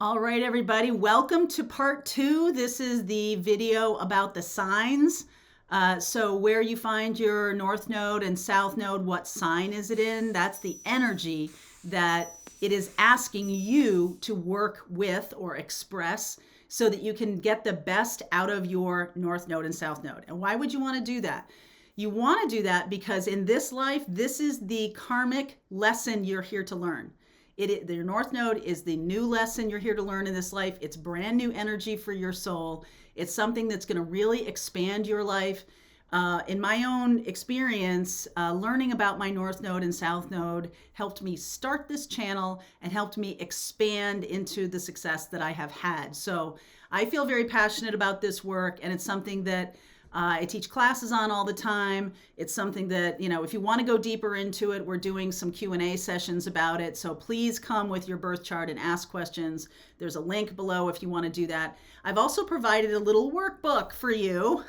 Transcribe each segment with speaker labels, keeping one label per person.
Speaker 1: All right, everybody, welcome to part 2. This is the video about the signs. So where you find your North Node and South Node, what sign is it in? That's the energy that it is asking you to work with or express so that you can get the best out of your North Node and South Node. And why would you want to do that? You want to do that because in this life, this is the karmic lesson you're here to learn. Your North Node is the new lesson you're here to learn in this life. It's brand new energy for your soul. It's something that's going to really expand your life. In my own experience, learning about my North Node and South Node helped me start this channel and helped me expand into the success that I have had. So I feel very passionate about this work, and it's something that I teach classes on all the time. It's something that, if you want to go deeper into it, we're doing some Q&A sessions about it. So please come with your birth chart and ask questions. There's a link below if you want to do that. I've also provided a little workbook for you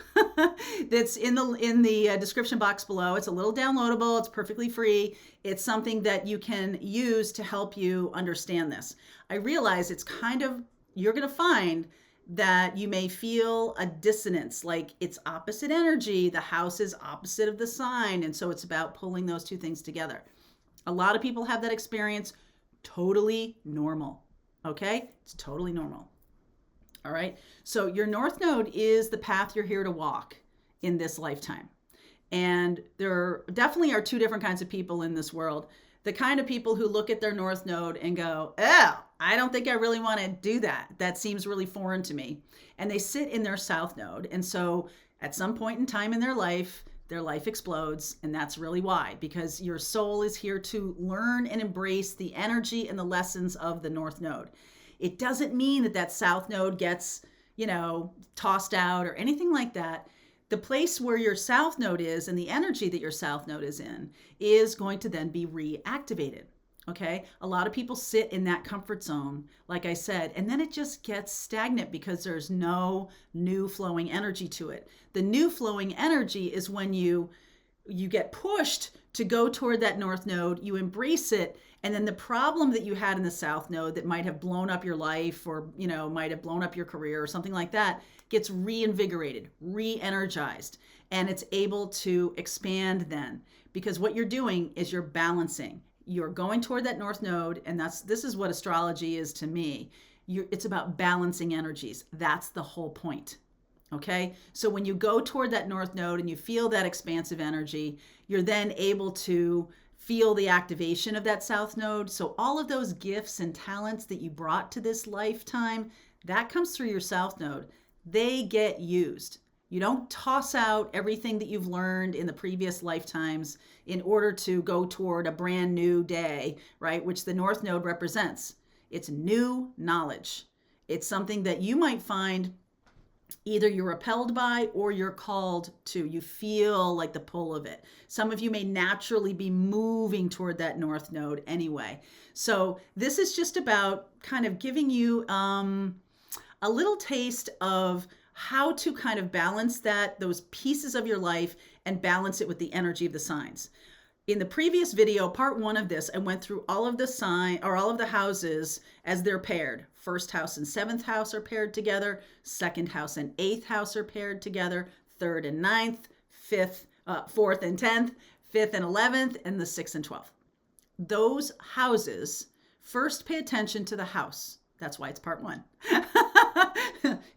Speaker 1: that's in the description box below. It's a little downloadable. It's perfectly free. It's something that you can use to help you understand this. I realize you're going to find that you may feel a dissonance, like it's opposite energy. The house is opposite of the sign. And so it's about pulling those two things together. A lot of people have that experience. Totally normal. Okay? It's totally normal. All right. So your North Node is the path you're here to walk in this lifetime. And there definitely are two different kinds of people in this world. The kind of people who look at their North Node and go, oh, I don't think I really want to do that. That seems really foreign to me. And they sit in their South Node. And so at some point in time in their life explodes. And that's really why, because your soul is here to learn and embrace the energy and the lessons of the North Node. It doesn't mean that South Node gets, tossed out or anything like that. The place where your South Node is and the energy that your South Node is in is going to then be reactivated. Okay. A lot of people sit in that comfort zone, like I said, and then it just gets stagnant because there's no new flowing energy to it. The new flowing energy is when you get pushed to go toward that North Node, you embrace it, and then the problem that you had in the South Node that might have blown up your life or, might have blown up your career or something like that gets reinvigorated, re-energized, and it's able to expand then. Because what you're doing is you're balancing. You're going toward that North Node, and this is what astrology is to me. It's about balancing energies. That's the whole point. Okay? So when you go toward that North Node and you feel that expansive energy, you're then able to feel the activation of that South Node. So all of those gifts and talents that you brought to this lifetime, that comes through your South Node. They get used. You don't toss out everything that you've learned in the previous lifetimes in order to go toward a brand new day, right? Which the North Node represents. It's new knowledge. It's something that you might find either you're repelled by or you're called to. You feel like the pull of it. Some of you may naturally be moving toward that North Node anyway. So this is just about kind of giving you a little taste of how to kind of balance those pieces of your life and balance it with the energy of the signs. In the previous video, part 1 of this, I went through all of the houses as they're paired. First house and 7th house are paired together. Second house and 8th house are paired together. 3rd and 9th, 4th and 10th, 5th and 11th, and the 6th and 12th. Those houses, first pay attention to the house. That's why it's part 1.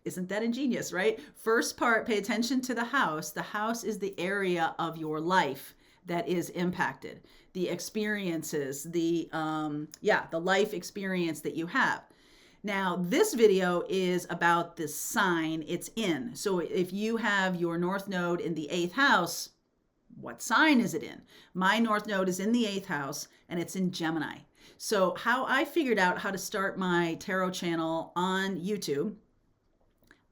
Speaker 1: Isn't that ingenious, right? First part, pay attention to the house. The house is the area of your life that is impacted. The experiences, the life experience that you have. Now, this video is about the sign it's in. So if you have your North Node in the 8th house, what sign is it in? My North Node is in the 8th house and it's in Gemini. So how I figured out how to start my tarot channel on YouTube,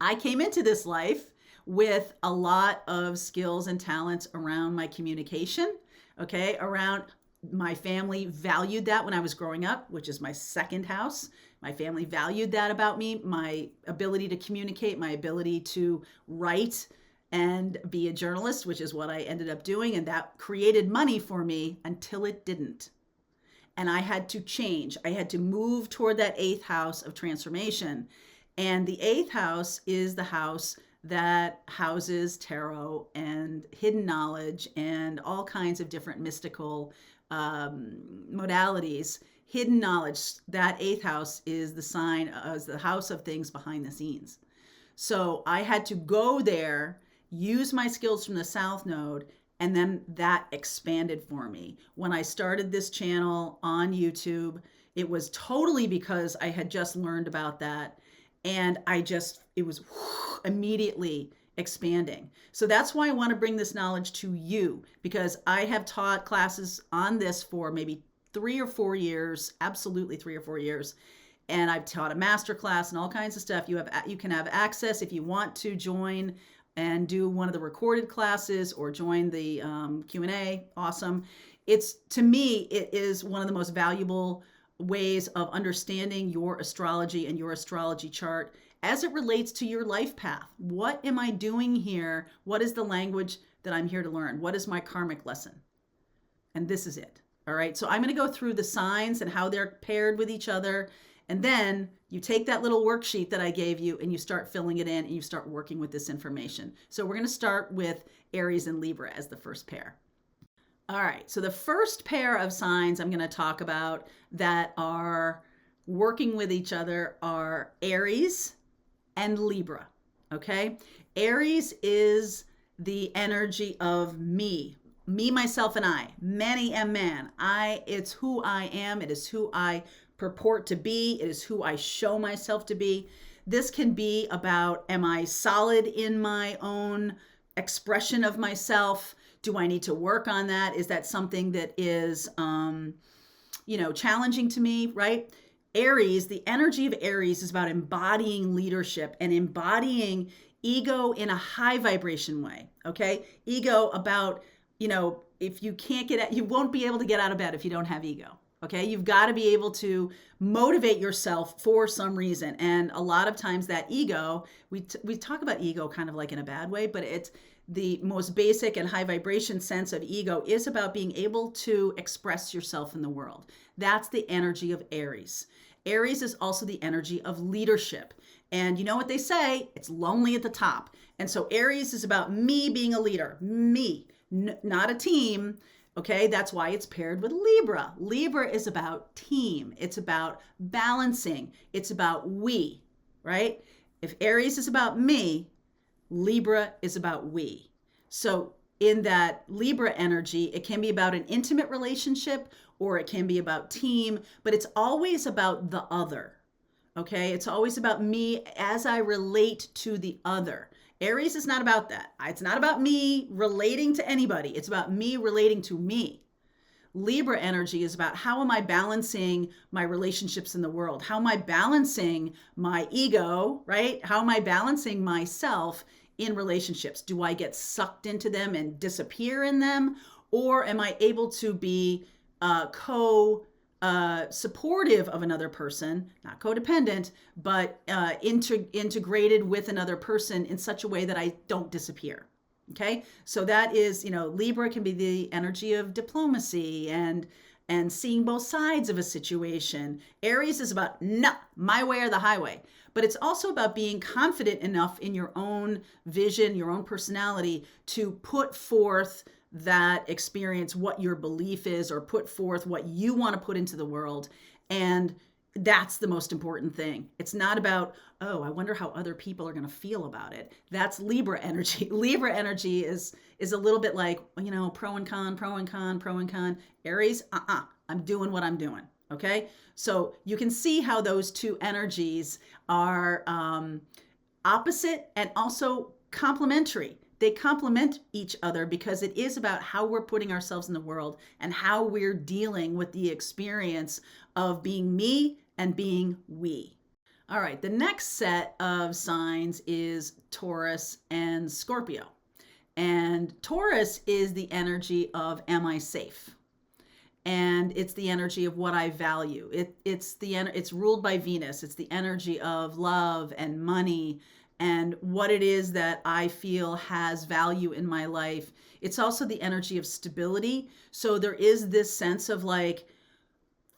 Speaker 1: I came into this life with a lot of skills and talents around my communication, okay? Around my family valued that when I was growing up, which is my 2nd house. My family valued that about me, my ability to communicate, my ability to write and be a journalist, which is what I ended up doing. And that created money for me until it didn't. and I had to change. I had to move toward that eighth house of transformation. And the eighth house is the house that houses tarot and hidden knowledge and all kinds of different mystical modalities. Hidden knowledge, that eighth house is the sign, is the house of things behind the scenes. So I had to go there, use my skills from the South Node, and then that expanded for me. When I started this channel on YouTube, it was totally because I had just learned about that. And it was immediately expanding. So that's why I want to bring this knowledge to you, because I have taught classes on this for maybe 3 or 4 years, absolutely 3 or 4 years. And I've taught a master class and all kinds of stuff. You can have access if you want to join and do one of the recorded classes or join the Q&A. Awesome. To me, it is one of the most valuable ways of understanding your astrology and your astrology chart as it relates to your life path. What am I doing here? What is the language that I'm here to learn? What is my karmic lesson? And this is it. All right. So I'm going to go through the signs and how they're paired with each other. And then you take that little worksheet that I gave you and you start filling it in and you start working with this information. So we're going to start with Aries and Libra as the first pair. All right, so the first pair of signs I'm going to talk about that are working with each other are Aries and Libra, okay? Aries is the energy of me, myself, and I, many a man. It's who I am. It is who I purport to be. It is who I show myself to be. This can be about, am I solid in my own expression of myself? Do I need to work on that? Is that something that is, challenging to me, right? Aries, the energy of Aries is about embodying leadership and embodying ego in a high vibration way, okay? Ego about, if you can't you won't be able to get out of bed if you don't have ego, okay? You've got to be able to motivate yourself for some reason. And a lot of times that ego, we talk about ego kind of like in a bad way, but it's the most basic and high vibration sense of ego is about being able to express yourself in the world. That's the energy of Aries. Aries is also the energy of leadership. And you know what they say? It's lonely at the top. And so Aries is about me being a leader, me, not a team. Okay, that's why it's paired with Libra. Libra is about team. It's about balancing. It's about we, right? If Aries is about me, Libra is about we. So in that Libra energy, it can be about an intimate relationship or it can be about team, but it's always about the other. Okay, it's always about me as I relate to the other. Aries is not about that. It's not about me relating to anybody. It's about me relating to me. Libra energy is about how am I balancing my relationships in the world? How am I balancing my ego, right? How am I balancing myself in relationships? Do I get sucked into them and disappear in them? Or am I able to be supportive of another person, not codependent, but integrated with another person in such a way that I don't disappear? Okay, so that is, Libra can be the energy of diplomacy and seeing both sides of a situation. Aries is about, no, my way or the highway. But it's also about being confident enough in your own vision, your own personality to put forth that experience, what your belief is, or put forth what you want to put into the world. And that's the most important thing. It's not about, oh, I wonder how other people are going to feel about it. That's Libra energy. Libra energy is a little bit like, pro and con, pro and con, pro and con. Aries, I'm doing what I'm doing. Okay. So you can see how those two energies are opposite and also complementary. They complement each other because it is about how we're putting ourselves in the world and how we're dealing with the experience of being me and being we. All right, the next set of signs is Taurus and Scorpio. And Taurus is the energy of, am I safe? And it's the energy of what I value. It's ruled by Venus. It's the energy of love and money and what it is that I feel has value in my life. It's also the energy of stability. So there is this sense of like,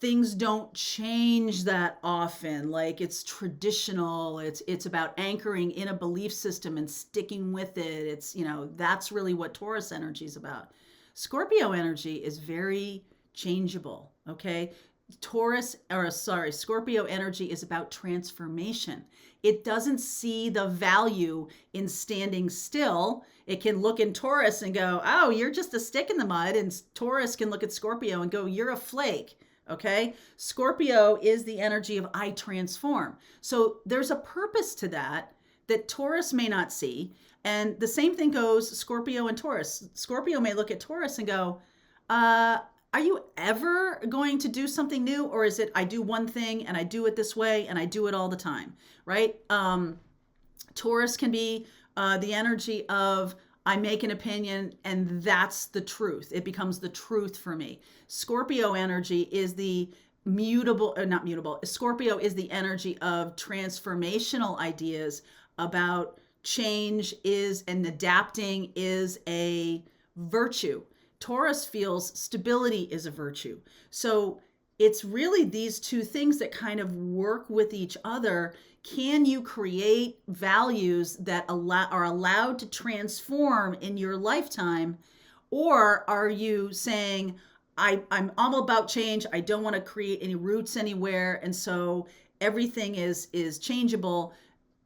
Speaker 1: things don't change that often. Like it's traditional. It's about anchoring in a belief system and sticking with it. It's, that's really what Taurus energy is about. Scorpio energy is very changeable, okay? Scorpio energy is about transformation. It doesn't see the value in standing still. It can look in Taurus and go, oh, you're just a stick in the mud. And Taurus can look at Scorpio and go, you're a flake. Okay. Scorpio is the energy of I transform. So there's a purpose to that Taurus may not see. And the same thing goes Scorpio and Taurus. Scorpio may look at Taurus and go, are you ever going to do something new? Or is it, I do one thing and I do it this way and I do it all the time, right? Taurus can be the energy of, I make an opinion and that's the truth. It becomes the truth for me. Scorpio energy is the not mutable. Scorpio is the energy of transformational ideas about change and adapting is a virtue. Taurus feels stability is a virtue. So it's really these two things that kind of work with each other. Can you create values that are allowed to transform in your lifetime? Or are you saying, I'm all about change. I don't want to create any roots anywhere. And so everything is changeable.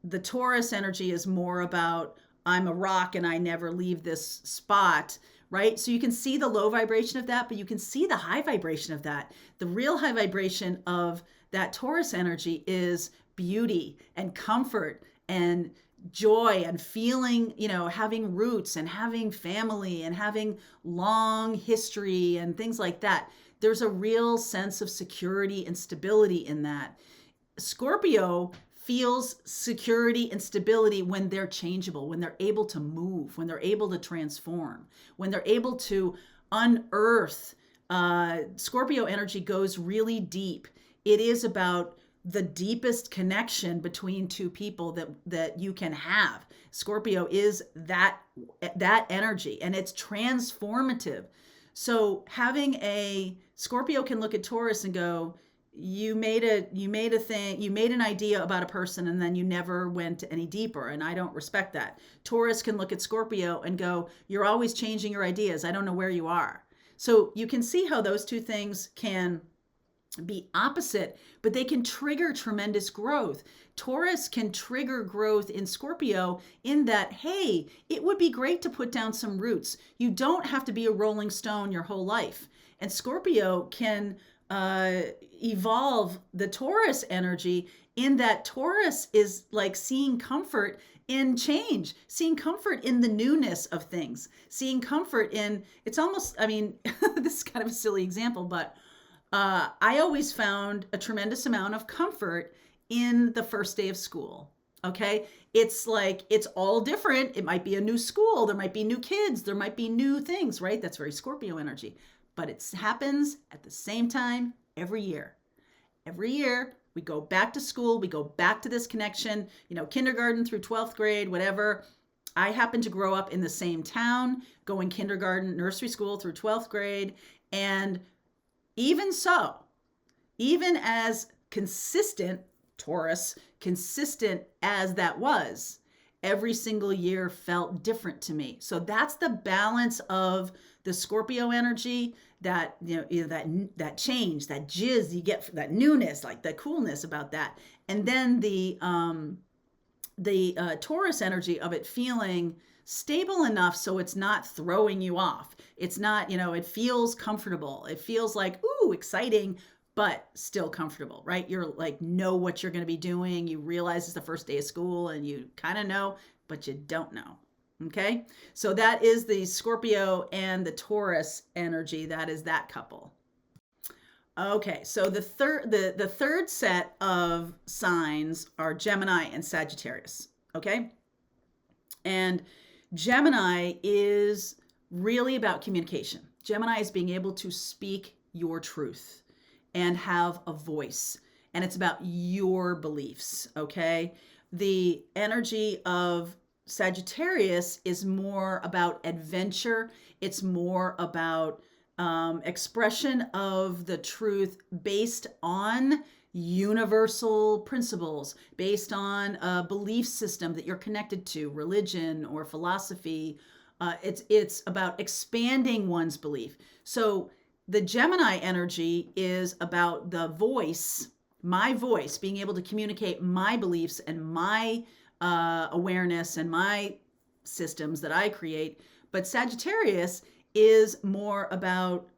Speaker 1: The Taurus energy is more about, I'm a rock and I never leave this spot. Right? So you can see the low vibration of that, but you can see the high vibration of that. The real high vibration of that Taurus energy is beauty and comfort and joy and feeling, having roots and having family and having long history and things like that. There's a real sense of security and stability in that. Scorpio feels security and stability when they're changeable, when they're able to move, when they're able to transform, when they're able to unearth. Scorpio energy goes really deep. It is about the deepest connection between two people that you can have. Scorpio is that energy, and it's transformative. So having a Scorpio can look at Taurus and go, you made an idea about a person and then you never went any deeper, and I don't respect that. Taurus can look at Scorpio and go, you're always changing your ideas. I don't know where you are. So you can see how those two things can be opposite, but they can trigger tremendous growth. Taurus can trigger growth in Scorpio in that, hey, it would be great to put down some roots. You don't have to be a rolling stone your whole life. And Scorpio can evolve the Taurus energy in that Taurus is like seeing comfort in change, seeing comfort in the newness of things, seeing comfort in, it's almost, this is kind of a silly example, but I always found a tremendous amount of comfort in the first day of school. Okay. It's like, it's all different. It might be a new school. There might be new kids. There might be new things, right? That's very Scorpio energy, but it happens at the same time every year. Every year we go back to school. We go back to this connection, kindergarten through 12th grade, whatever. I happen to grow up in the same town, going kindergarten, nursery school through 12th grade. And even so, even as consistent, Taurus, consistent as that was, every single year felt different to me. So that's the balance of the Scorpio energy, that, that change, that jizz you get, that newness, like the coolness about that. And then the Taurus energy of it feeling stable enough so it's not throwing you off. It's not, it feels comfortable. It feels like, ooh, exciting, but still comfortable, right? You're like, know what you're going to be doing. You realize it's the first day of school and you kind of know, but you don't know. Okay. So that is the Scorpio and the Taurus energy. That is that couple. Okay. So the third set of signs are Gemini and Sagittarius. Okay. And Gemini is really about communication. Gemini is being able to speak your truth and have a voice. And it's about your beliefs, okay? The energy of Sagittarius is more about adventure. It's more about expression of the truth based on universal principles, based on a belief system that you're connected to, religion or philosophy. It's about expanding one's belief. So the Gemini energy is about the voice, my voice, being able to communicate my beliefs and my awareness and my systems that I create. But Sagittarius is more about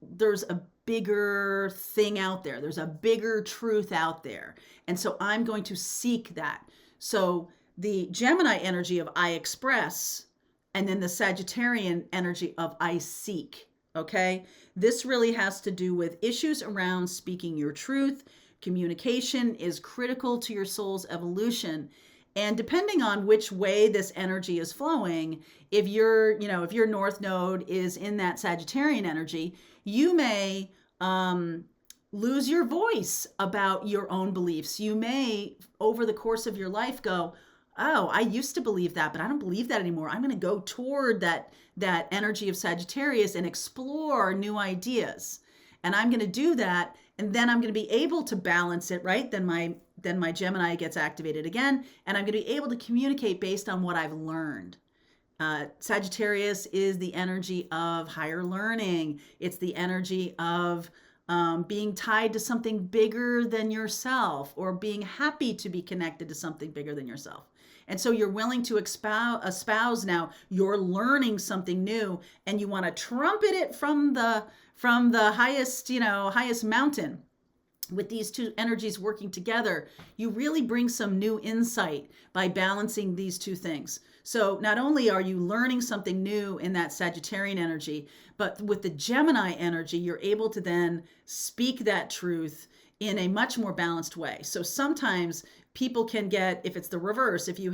Speaker 1: there's a bigger thing out there. There's a bigger truth out there. And so I'm going to seek that. So the Gemini energy of I express, and then the Sagittarian energy of I seek. Okay. This really has to do with issues around speaking your truth. Communication is critical to your soul's evolution. And depending on which way this energy is flowing, if your North Node is in that Sagittarian energy, you may lose your voice about your own beliefs. You may, over the course of your life, go, oh, I used to believe that, but I don't believe that anymore. I'm going to go toward that energy of Sagittarius and explore new ideas. And I'm going to do that, and then I'm going to be able to balance it, right? Then my Gemini gets activated again, and I'm going to be able to communicate based on what I've learned. Sagittarius is the energy of higher learning. It's the energy of being tied to something bigger than yourself, or being happy to be connected to something bigger than yourself. And so you're willing to espouse now, you're learning something new, and you want to trumpet it from the highest mountain. With these two energies working together, you really bring some new insight by balancing these two things. So not only are you learning something new in that Sagittarian energy, but with the Gemini energy, you're able to then speak that truth in a much more balanced way. So sometimes people can get, if it's the reverse, if you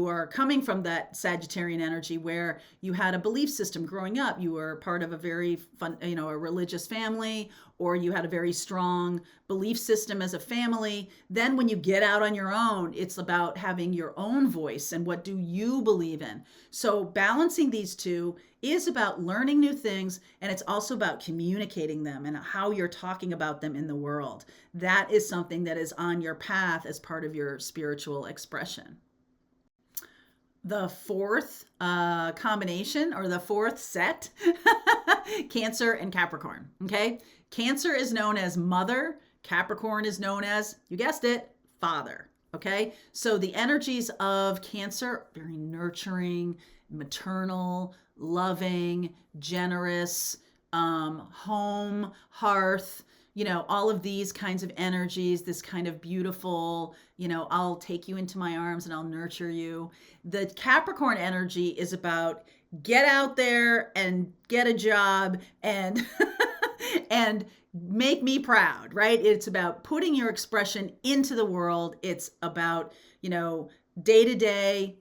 Speaker 1: are coming from that Sagittarian energy where you had a belief system growing up, you were part of a very a religious family, or you had a very strong belief system as a family, then when you get out on your own, it's about having your own voice and what do you believe in. So balancing these two is about learning new things, and it's also about communicating them and how you're talking about them in the world. That is something that is on your path as part of your spiritual expression. The fourth combination, or the fourth set, Cancer and Capricorn. Okay. Cancer is known as mother. Capricorn is known as, you guessed it, father. Okay. So the energies of Cancer, very nurturing, maternal, loving, generous, home, hearth, all of these kinds of energies, this kind of beautiful, I'll take you into my arms and I'll nurture you. The Capricorn energy is about get out there and get a job and and make me proud, right? It's about putting your expression into the world. It's about, day to day,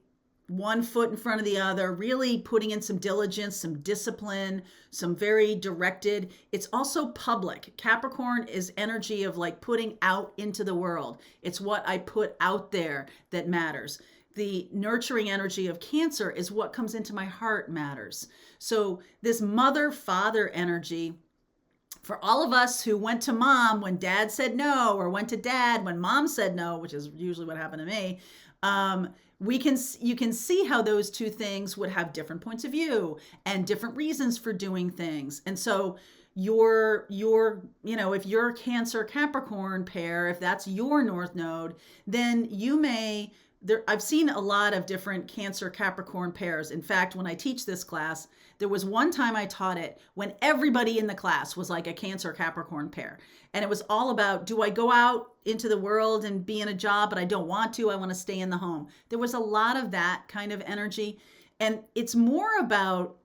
Speaker 1: one foot in front of the other, really putting in some diligence, some discipline, some very directed. It's also public. Capricorn is energy of like putting out into the world. It's what I put out there that matters. The nurturing energy of Cancer is what comes into my heart matters. So this mother-father energy, for all of us who went to mom when dad said no, or went to dad when mom said no, which is usually what happened to me, you can see how those two things would have different points of view and different reasons for doing things. And so if you're Cancer Capricorn pair, if that's your North Node, then I've seen a lot of different Cancer Capricorn pairs. In fact, when I teach this class, there was one time I taught it when everybody in the class was like a Cancer Capricorn pair. And it was all about, do I go out into the world and be in a job, but I don't want to, I want to stay in the home. There was a lot of that kind of energy. And it's more about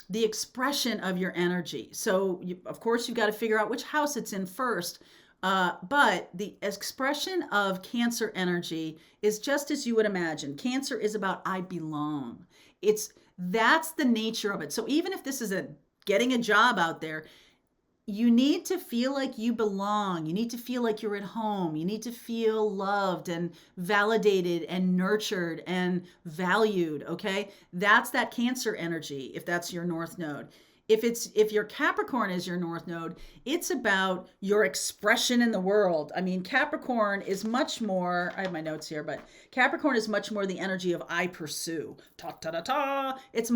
Speaker 1: the expression of your energy. So of course, you've got to figure out which house it's in first. But the expression of Cancer energy is just as you would imagine. Cancer is about I belong. That's the nature of it. So even if this is getting a job out there, you need to feel like you belong. You need to feel like you're at home. You need to feel loved and validated and nurtured and valued. Okay. That's that Cancer energy, if that's your North Node. If your Capricorn is your North Node, it's about your expression in the world. I mean, Capricorn is much more, I have my notes here, but Capricorn is much more the energy of I pursue. Ta ta ta ta. It's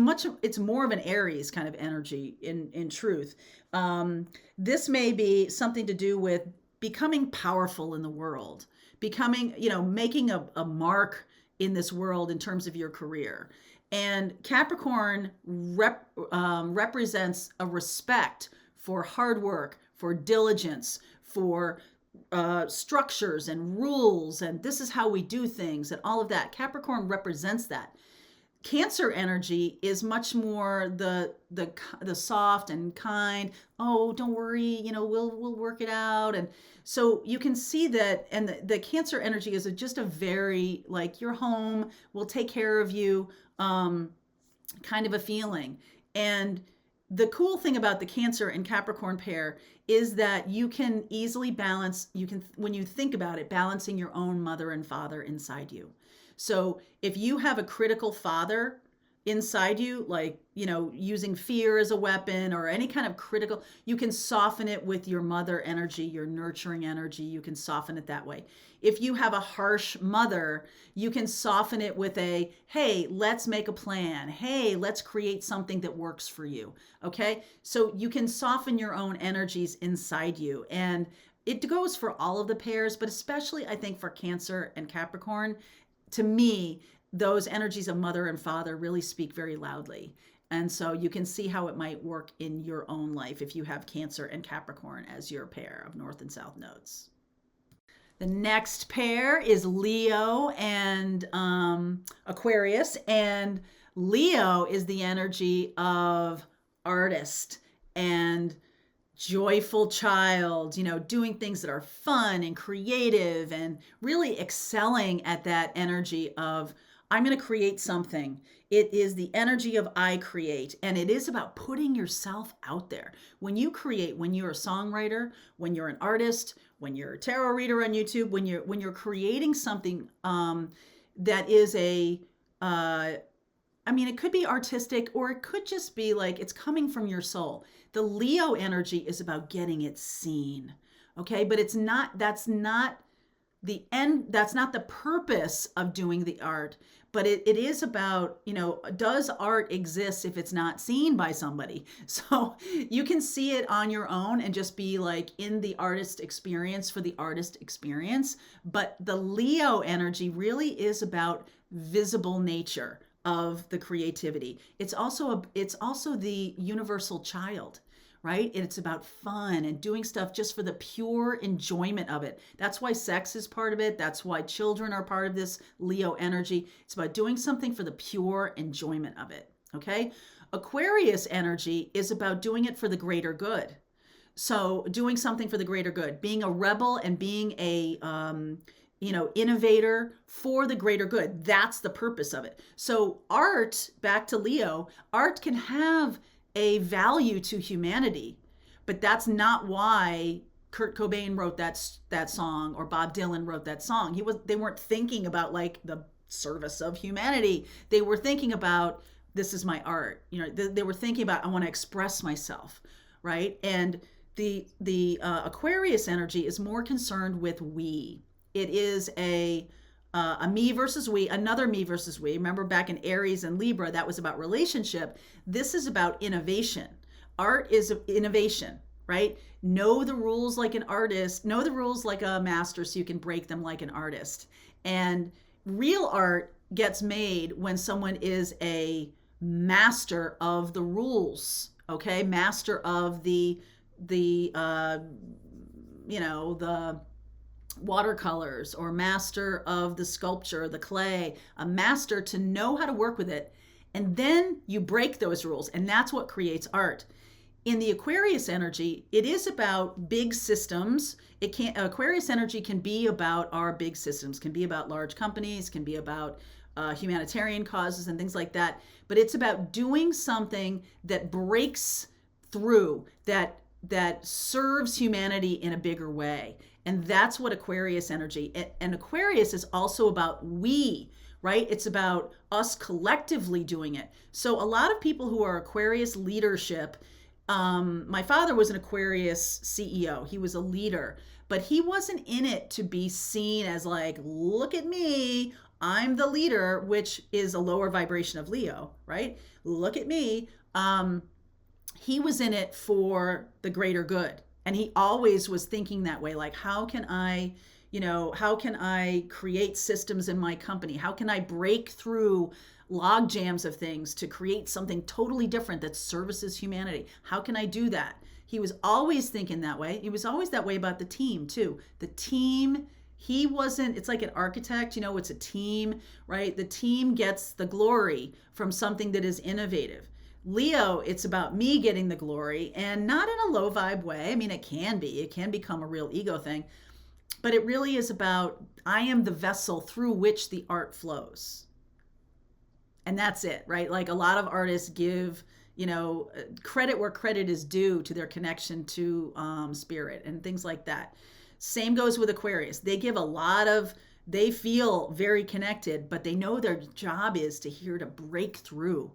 Speaker 1: more of an Aries kind of energy in truth. This may be something to do with becoming powerful in the world, becoming, making a mark in this world in terms of your career. And Capricorn represents a respect for hard work, for diligence, for structures and rules, and this is how we do things, and all of that. Capricorn represents that. Cancer energy is much more the soft and kind. Oh, don't worry, we'll work it out. And so you can see that, and the Cancer energy is just a very like, you're home, we'll take care of you, kind of a feeling. And the cool thing about the Cancer and Capricorn pair is that you can easily balance, when you think about it, balancing your own mother and father inside you. So if you have a critical father inside you, like, using fear as a weapon or any kind of critical, you can soften it with your mother energy, your nurturing energy. You can soften it that way. If you have a harsh mother, you can soften it with a, hey, let's make a plan. Hey, let's create something that works for you. Okay. So you can soften your own energies inside you. And it goes for all of the pairs, but especially I think for Cancer and Capricorn, to me, those energies of mother and father really speak very loudly. And so you can see how it might work in your own life if you have Cancer and Capricorn as your pair of North and South nodes. The next pair is Leo and Aquarius. And Leo is the energy of artist and joyful child, doing things that are fun and creative and really excelling at that energy of, I'm going to create something. It is the energy of I create, and it is about putting yourself out there. When you create, when you're a songwriter, when you're an artist, when you're a tarot reader on YouTube, when you're creating something that is it could be artistic, or it could just be like it's coming from your soul. The Leo energy is about getting it seen. Okay, but that's not the end, that's not the purpose of doing the art, but it is about, does art exist if it's not seen by somebody? So you can see it on your own and just be like in the artist experience for the artist experience. But the Leo energy really is about visible nature of the creativity. It's also the universal child, right? It's about fun and doing stuff just for the pure enjoyment of it. That's why sex is part of it. That's why children are part of this Leo energy. It's about doing something for the pure enjoyment of it. Okay. Aquarius energy is about doing it for the greater good. So doing something for the greater good, being a rebel and being a, innovator for the greater good. That's the purpose of it. So art, back to Leo, art can have a value to humanity, but that's not why Kurt Cobain wrote that song, or Bob Dylan wrote that song. They weren't thinking about like the service of humanity. They were thinking about, this is my art. They were thinking about, I want to express myself, right? And the Aquarius energy is more concerned with we. It is a me versus we, another me versus we. Remember back in Aries and Libra, that was about relationship. This is about innovation. Art is innovation, right? Know the rules like an artist, know the rules like a master so you can break them like an artist. And real art gets made when someone is a master of the rules, okay? Master of the watercolors, or master of the sculpture, the clay, a master to know how to work with it. And then you break those rules, and that's what creates art. In the Aquarius energy, it is about big systems. Aquarius energy can be about our big systems, can be about large companies, can be about humanitarian causes and things like that. But it's about doing something that breaks through, that serves humanity in a bigger way. And that's what Aquarius energy, and Aquarius is also about we, right? It's about us collectively doing it. So a lot of people who are Aquarius leadership, My father was an Aquarius CEO. He was a leader, but he wasn't in it to be seen as like, look at me, I'm the leader, which is a lower vibration of Leo, right? Look at me. He was in it for the greater good. And he always was thinking that way, like, how can I, how can I create systems in my company? How can I break through log jams of things to create something totally different that services humanity? How can I do that? He was always thinking that way. He was always that way about the team too. The team, he wasn't, it's like an architect, it's a team, right? The team gets the glory from something that is innovative. Leo, it's about me getting the glory, and not in a low vibe way. I mean, it can become a real ego thing, but it really is about, I am the vessel through which the art flows. And that's it, right? Like a lot of artists give, credit where credit is due to their connection to spirit and things like that. Same goes with Aquarius. They give a lot of, they feel very connected, but they know their job is to break through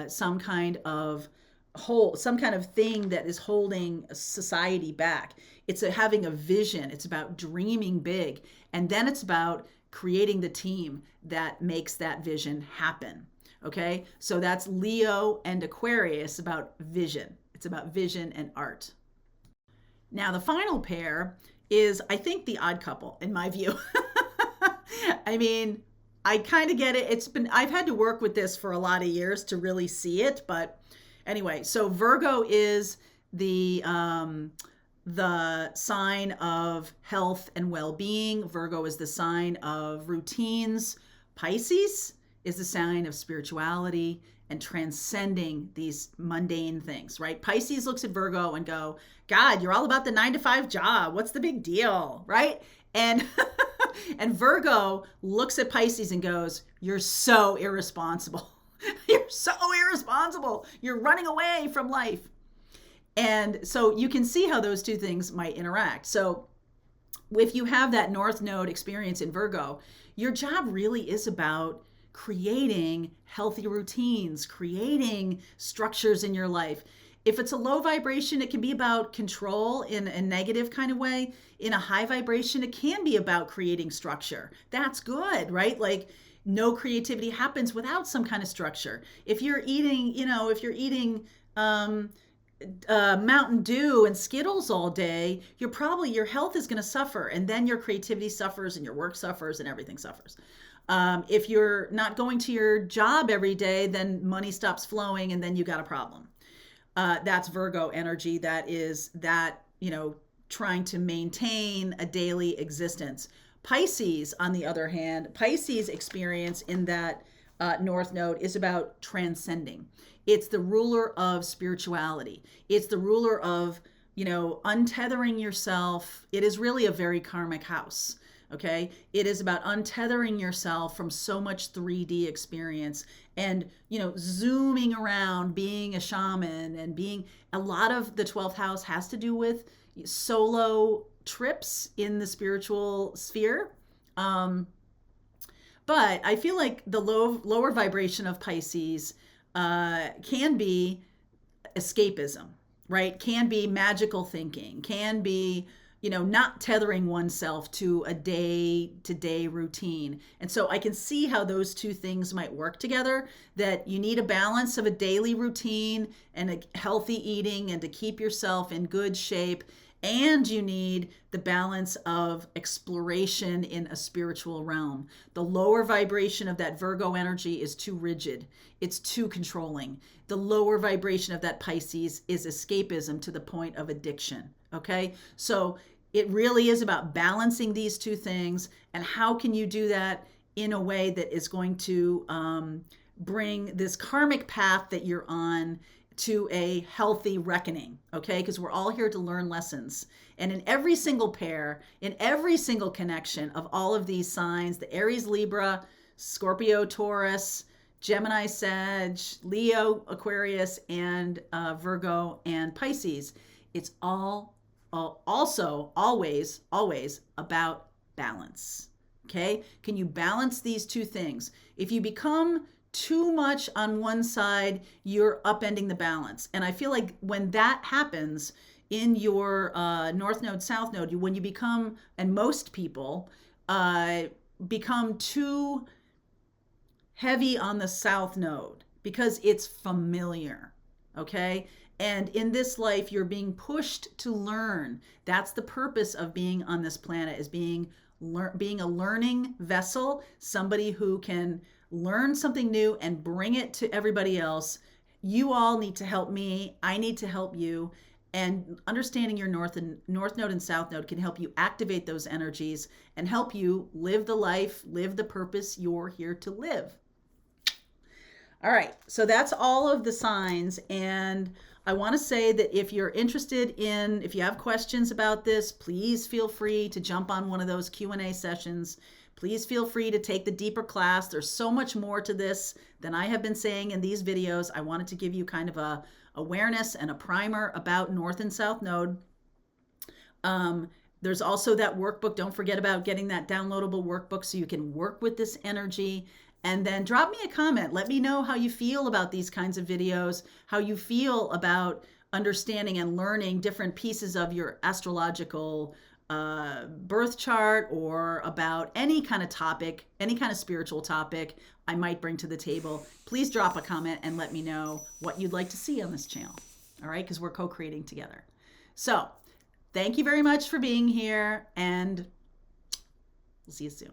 Speaker 1: some kind of thing that is holding society back. It's having a vision. It's about dreaming big. And then it's about creating the team that makes that vision happen. Okay. So that's Leo and Aquarius, about vision. It's about vision and art. Now, the final pair is, I think, the odd couple, in my view. I mean, I kind of get it. I've had to work with this for a lot of years to really see it. But anyway, so Virgo is the sign of health and well-being. Virgo is the sign of routines. Pisces is the sign of spirituality and transcending these mundane things, right? Pisces looks at Virgo and go, God, you're all about the 9-to-5 job. What's the big deal, right? And and Virgo looks at Pisces and goes, you're so irresponsible. You're so irresponsible. You're running away from life. And so you can see how those two things might interact. So if you have that North Node experience in Virgo, your job really is about creating healthy routines, creating structures in your life. If it's a low vibration, it can be about control in a negative kind of way. In a high vibration, it can be about creating structure. That's good, right? Like, no creativity happens without some kind of structure. If you're eating, Mountain Dew and Skittles all day, your health is going to suffer, and then your creativity suffers and your work suffers and everything suffers. If you're not going to your job every day, then money stops flowing and then you got a problem. That's Virgo energy. That is trying to maintain a daily existence. Pisces, on the other hand, Pisces experience in that North Node is about transcending. It's the ruler of spirituality. It's the ruler of, untethering yourself. It is really a very karmic house. Okay. It is about untethering yourself from so much 3D experience and, zooming around, being a shaman, and being, a lot of the 12th house has to do with solo trips in the spiritual sphere. But I feel like the lower vibration of Pisces can be escapism, right? Can be magical thinking, can be, not tethering oneself to a day-to-day routine. And so I can see how those two things might work together, that you need a balance of a daily routine and a healthy eating and to keep yourself in good shape. And you need the balance of exploration in a spiritual realm. The lower vibration of that Virgo energy is too rigid. It's too controlling. The lower vibration of that Pisces is escapism to the point of addiction. Okay? So it really is about balancing these two things. And how can you do that in a way that is going to bring this karmic path that you're on to a healthy reckoning, okay? Because we're all here to learn lessons. And in every single pair, in every single connection of all of these signs, the Aries Libra, Scorpio Taurus, Gemini Sag, Leo Aquarius, and Virgo and Pisces, it's all also always about balance, okay? Can you balance these two things? If you become too much on one side, you're upending the balance. And I feel like when that happens in your North Node, South Node, when you become, and most people become too heavy on the South Node because it's familiar, okay? And in this life, you're being pushed to learn. That's the purpose of being on this planet, is being a learning vessel, somebody who can learn something new and bring it to everybody else. You all need to help me. I need to help you. And understanding your North Node and South Node can help you activate those energies and help you live the life, live the purpose you're here to live. All right, so that's all of the signs. And I want to say that if you're interested in, if you have questions about this, please feel free to jump on one of those Q&A sessions. Please feel free to take the deeper class. There's so much more to this than I have been saying in these videos. I wanted to give you kind of a awareness and a primer about North and South Node. There's also that workbook. Don't forget about getting that downloadable workbook so you can work with this energy. And then drop me a comment. Let me know how you feel about these kinds of videos, how you feel about understanding and learning different pieces of your astrological birth chart, or about any kind of topic, any kind of spiritual topic I might bring to the table. Please drop a comment and let me know what you'd like to see on this channel. All right, because we're co-creating together. So thank you very much for being here, and we'll see you soon.